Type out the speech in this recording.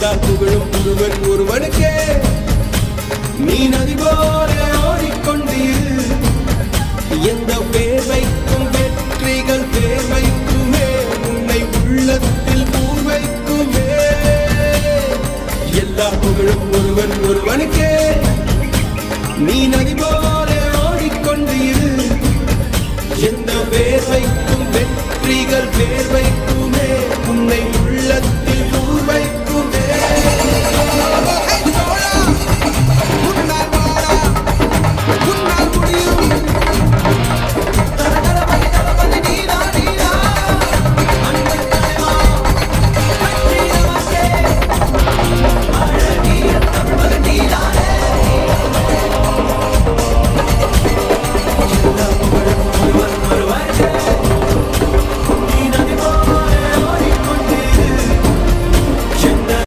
எல்லா புகழும் ஒருவன் ஒருவனுக்கே. நீ நதி போல ஓடிக்கொண்டீர். எந்த பேர் வைக்கும் வெற்றிகள் பேர் வைக்குமே, உன்னை உள்ளத்தில் பூர் வைக்குமே. எல்லா புகழும் ஒருவன் ஒருவனுக்கே. நீ நதி போல ஓடிக்கொண்டீர். எந்த பேர் வைக்கும் வெற்றிகள் பேர் வைக்குமே, உன்னை உள்ளத்தில்